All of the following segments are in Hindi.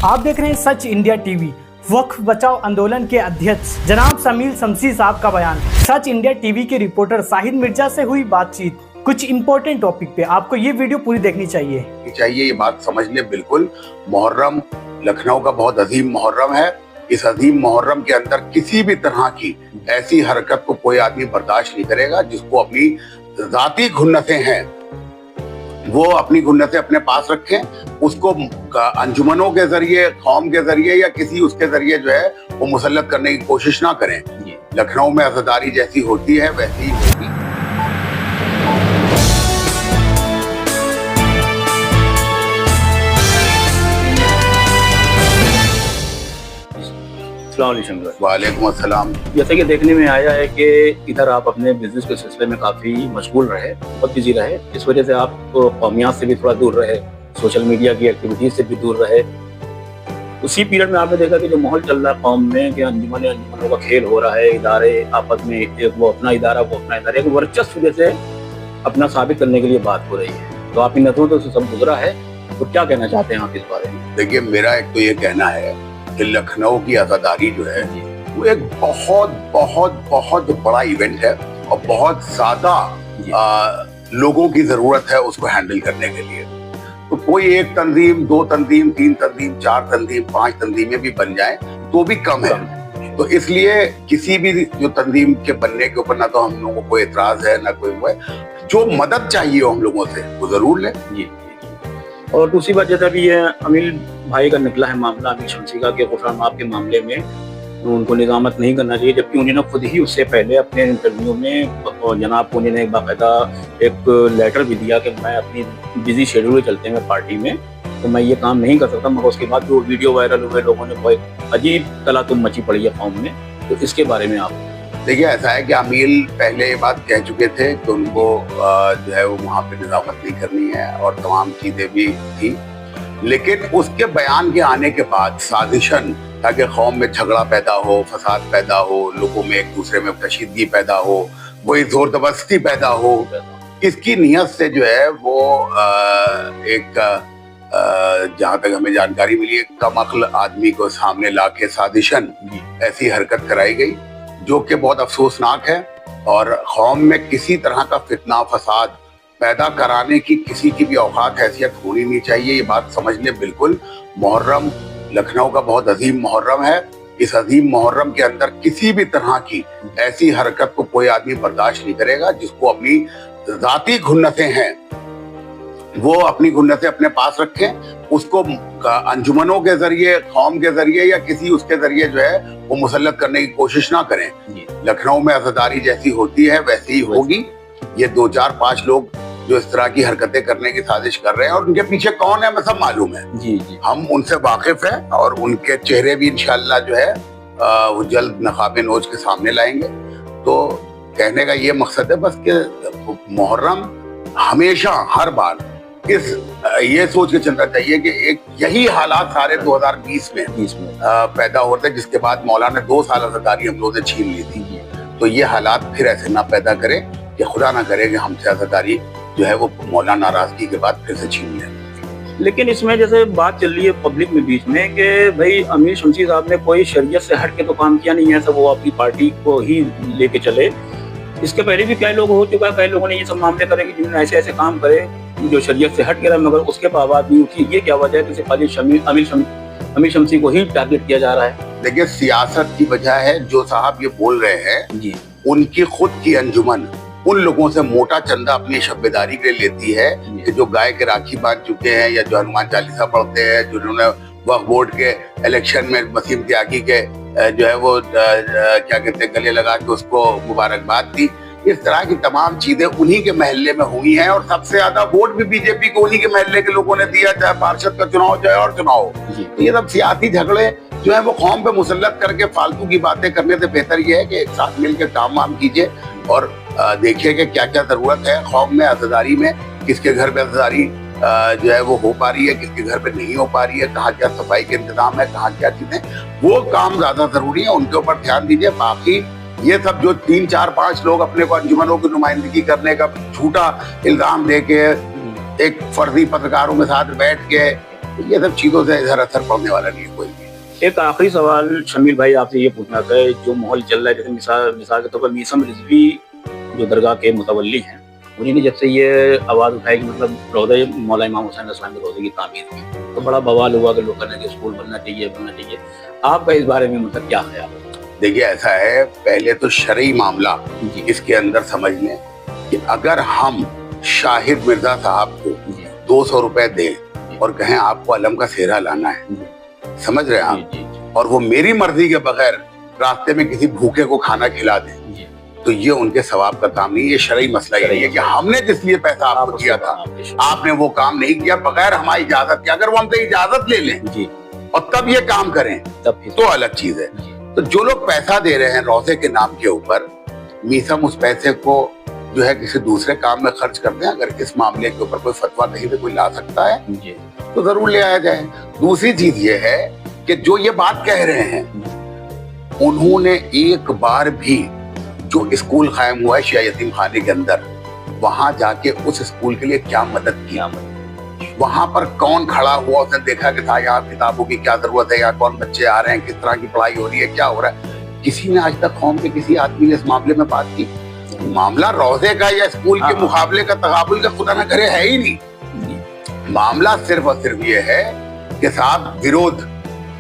आप देख रहे हैं सच इंडिया टीवी। वक्फ बचाओ आंदोलन के अध्यक्ष जनाब शमील शमसी साहब का बयान। सच इंडिया टीवी के रिपोर्टर शाहिद मिर्जा से हुई बातचीत। कुछ इम्पोर्टेंट टॉपिक पे आपको ये वीडियो पूरी देखनी चाहिए। ये बात समझ ले। बिल्कुल, मुहर्रम लखनऊ का बहुत अजीम मुहर्रम है। इस अजीम मुहर्रम के अंदर किसी भी तरह की ऐसी हरकत को कोई आदमी बर्दाश्त नहीं करेगा जिसको अपनी जाती खुन्नतें हैं वो अपनी खुन्नतें अपने पास रखें, उसको अंजुमनों के जरिए, कौम के जरिए या किसी उसके जरिए जो है वो मुसल्लत करने की कोशिश ना करें। लखनऊ में अज़ादारी जैसी होती है वैसी ही होगी। वालेकुम अस्सलाम। जैसे कि देखने में आया है कि इधर आप अपने बिजनेस के सिलसिले में काफ़ी मशगूल रहे, बहुत बिजी रहे। इस वजह से आप कौमियात से भी थोड़ा दूर रहे, सोशल मीडिया की एक्टिविटीज से भी दूर रहे। उसी पीरियड में आपने देखा कि जो माहौल चल रहा है कौम में कि अंजुमनों का खेल हो रहा है, इदारे आपस में एक वो अपना इदारा वो अपना इदारा, एक वर्चस्व जैसे अपना साबित करने के लिए बात हो रही है। तो आपकी नजरों से सब गुजरा है, तो क्या कहना चाहते हैं आप इस बारे में? देखिए, मेरा एक तो ये कहना है कि लखनऊ की आज़ादारी जो है वो एक बहुत बहुत बहुत बड़ा इवेंट है और बहुत ज्यादा लोगों की जरूरत है उसको हैंडल करने के लिए। तो कोई एक तंजीम, दो तंजीम, तीन तंजीम, चार तंजीम, पांच तंजीमें भी बन जाए तो भी कम है। तो इसलिए किसी भी जो तंजीम के बनने के ऊपर ना तो हम लोगों को कोई एतराज है ना कोई वो है। जो मदद चाहिए हम लोगों से वो जरूर लें। और दूसरी बात जैसा भी है, अमील भाई का निकला है मामला, अमील शमसी का, कि खुशराम माफ के मामले में उनको निजामत नहीं करना चाहिए, जबकि उन्होंने खुद ही उससे पहले अपने इंटरव्यू में जनाब को उन्होंने बाकायदा एक लेटर भी दिया कि मैं अपनी बिजी शेड्यूल के चलते हैं पार्टी में तो मैं ये काम नहीं कर सकता। मगर उसके बाद जो वीडियो वायरल हुए, लोगों ने बहुत अजीब तलातुम मची पड़ी है कौम में। तो इसके बारे में आप देखिए, ऐसा है कि अमील पहले ये बात कह चुके थे कि उनको जो है वो वहाँ पे निजामत नहीं करनी है और तमाम चीजें भी थी, लेकिन उसके बयान के आने के बाद साजिशन ताकि कौम में झगड़ा पैदा हो, फसाद पैदा हो, लोगों में एक दूसरे में कशीदगी पैदा हो, कोई जोर जबरदस्ती पैदा हो, इसकी नीयत से जो है वो एक जहाँ तक हमें जानकारी मिली है कम अक्ल आदमी को सामने लाके साजिशन ऐसी हरकत कराई गई जो कि बहुत अफसोसनाक है। और कौम में किसी तरह का फितना फसाद पैदा कराने की किसी की भी औकात हैसियत होनी नहीं चाहिए। ये बात समझ ले। बिल्कुल, मुहर्रम लखनऊ का बहुत अजीम मुहर्रम है। इस अजीम मुहर्रम के अंदर किसी भी तरह की ऐसी हरकत को कोई आदमी बर्दाश्त नहीं करेगा जिसको अपनी जाती खुन्नतें हैं वो अपनी खुन्नतें अपने पास रखें, उसको अंजुमनों के जरिए, कौम के जरिए या किसी उसके जरिए जो है वो मुसल्लत करने की कोशिश ना करें। लखनऊ में अज़ादारी जैसी होती है वैसी ही होगी। ये 2, 4, 5 लोग जो इस तरह की हरकतें करने की साजिश कर रहे हैं और उनके पीछे कौन है हमें सब मालूम है। जी। हम उनसे वाकिफ हैं और उनके चेहरे भी इंशाअल्लाह जो है वो जल्द नकाबे नोज के सामने लाएंगे। तो कहने का ये मकसद है बस कि मुहर्रम हमेशा हर बार ये सोच के चलना चाहिए कि एक यही हालात सारे 2020 में पैदा होते हैं, जिसके बाद मौला ने 2 साल आज़ादारी हम लोगों से छीन ली थी। तो ये हालात फिर ऐसे ना पैदा करे कि खुदा ना करे कि हमसे आज़ादारी जो है वो मौला नाराजगी के बाद फिर से छीन लें। लेकिन इसमें जैसे बात चल रही है पब्लिक में बीच में कि भाई अमीर शमसी साहब ने कोई शरीयत से हट के तो काम किया नहीं है, सब वो अपनी पार्टी को ही लेके चले। इसके पहले भी कई लोग हो चुका है, कई लोगों ने ये सब मामले करे कि जिन्होंने ऐसे ऐसे काम करे जो शरीयत से हट गया, मगर उसके बावजूद नहीं उठी। ये क्या वजह है कि खाली अमीर शमसी को ही टारगेट किया जा रहा है? देखिए, सियासत की वजह है। जो साहब ये बोल रहे हैं जी, उनकी खुद की अंजुमन उन लोगों से मोटा चंदा अपनी शब्बेदारी के लिए लेती है कि जो गाय के राखी बांध चुके हैं या जो हनुमान चालीसा पढ़ते हैं, जिन्होंने वक्फ बोर्ड के इलेक्शन में वसीम त्यागी के जो है वो क्या कहते हैं गले लगा के उसको मुबारकबाद दी। इस तरह की तमाम चीजें उन्हीं के महल्ले में हुई हैं और सबसे ज्यादा वोट भी बीजेपी को उन्हीं के महल्ले के लोगों ने दिया, चाहे पार्षद का चुनाव चाहे और चुनाव। तो ये सब सियासी झगड़े जो है वो कौम पे मुसल्लत करके फालतू की बातें करने से बेहतर ये है कि एक साथ मिलकर काम वाम कीजिए और देखिए कि क्या क्या जरूरत है कौम में, आज़ादारी में, किसके घर में आज़ादारी जो है वो हो पा रही है, किसके घर पे नहीं हो पा रही है, कहाँ क्या सफाई के इंतजाम है, कहाँ क्या चीजें, वो काम ज्यादा जरूरी है, उनके ऊपर ध्यान दीजिए। बाकी ये सब जो 3, 4, 5 लोग अपने को अंजुमनों की नुमाइंदगी करने का झूठा इल्जाम दे के एक फर्जी पत्रकारों के साथ बैठ के तो ये सब चीजों से इधर असर पड़ने वाला नहीं है कोई भी। एक आखिरी सवाल शमील भाई आपसे ये पूछना था, जो माहौल चल रहा है, जैसे मिसाल के तौर पर मीसम रिजवी जो दरगाह के मुतवल्ली हैं, उन्हीं ने जब से ये आवाज़ उठाई कि मतलब रोज़े मौला इमाम हुसैन इस्लामी रोज़े की तामीर की, तो बड़ा बवाल हुआ कि लोग कहने कि स्कूल बनना चाहिए। आपका इस बारे में मतलब क्या ख्याल है? देखिए ऐसा है, पहले तो शरई मामला जी इसके अंदर समझ लें कि अगर हम शाहिद मिर्जा साहब को जी 200 रुपए दें और कहें आपको अलम का सेहरा लाना है, जी समझ रहे हैं आप, जी और वो मेरी मर्जी के बगैर रास्ते में किसी भूखे को खाना खिला दें, जी तो ये उनके सवाब का काम नहीं, ये शरई मसला ही है कि हमने जिस लिए पैसा आपको दिया था आपने वो काम नहीं किया बगैर हमारी इजाजत के। अगर वो हमसे इजाजत ले लें जी और तब ये काम करें तब तो अलग चीज है। तो जो लोग पैसा दे रहे हैं रोजे के नाम के ऊपर, मीसम उस पैसे को जो है किसी दूसरे काम में खर्च कर दें। अगर इस मामले के ऊपर कोई फतवा कहीं पे कोई ला सकता है जी तो जरूर ले आया जाए। दूसरी चीज ये है कि जो ये बात कह रहे हैं, उन्होंने एक बार भी जो स्कूल कायम हुआ है शिया यतीम खाने के अंदर, वहां जाके उस स्कूल के लिए क्या मदद की, वहां पर कौन खड़ा हुआ, उसने देखा कि था यहाँ किताबों की क्या जरूरत है, यहाँ कौन बच्चे आ रहे हैं, किस तरह की पढ़ाई हो रही है, क्या हो रहा है। किसी ने आज तक कौम के किसी आदमी ने इस मामले में बात की? मामला रोजे का या स्कूल के मुकाबले का तकाबुल का खुदा न करे है ही नहीं। मामला सिर्फ और सिर्फ ये है कि साहब विरोध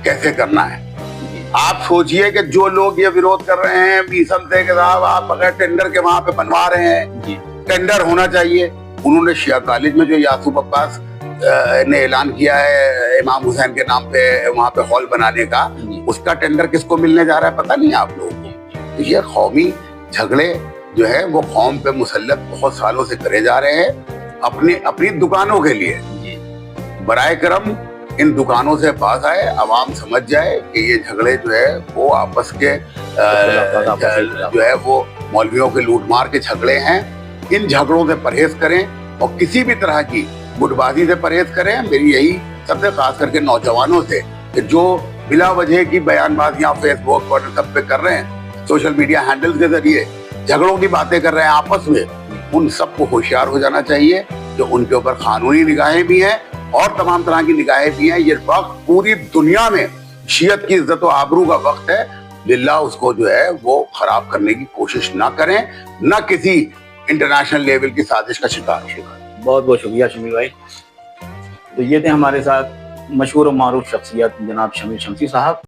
कैसे करना है। आप सोचिए कि जो लोग ये विरोध कर रहे हैं मीसम से कि साहब आप अगर टेंडर के वहां पे बनवा रहे हैं, टेंडर होना चाहिए। उन्होंने शिया कॉलेज में जो यासूब अब्बास ने ऐलान किया है इमाम हुसैन के नाम पे वहां पे हॉल बनाने का, उसका टेंडर किसको मिलने जा रहा है पता नहीं आप लोगों को। तो ये कौमी झगड़े जो है वो कौम पे मुसल्लत बहुत सालों से करे जा रहे हैं अपनी दुकानों के लिए। बराए करम इन दुकानों से पास आए, आवाम समझ जाए कि ये झगड़े जो है वो आपस के जो है वो मौलवियों के लूटमार के झगड़े हैं। इन झगड़ों से परहेज करें और किसी भी तरह की गुटबाजी से परहेज करें। मेरी यही सबसे खास करके नौजवानों से कि जो बिला वजह की बयानबाजियां फेसबुक पर सब पे कर रहे हैं, सोशल मीडिया हैंडल्स के जरिए झगड़ों की बातें कर रहे हैं आपस में, उन सबको होशियार हो जाना चाहिए कि उनके ऊपर कानूनी निगाहें भी हैं और तमाम तरह की निगाहें भी हैं। ये वक्त पूरी दुनिया में शियत की इज्जत और आबरू का वक्त है। लिल्लाह उसको जो है वो खराब करने की कोशिश ना करें, ना किसी इंटरनेशनल लेवल की साजिश का शिकार। बहुत बहुत शुक्रिया शमील भाई। तो ये थे हमारे साथ मशहूर और मारूफ शख्सियत जनाब शमील शमसी साहब।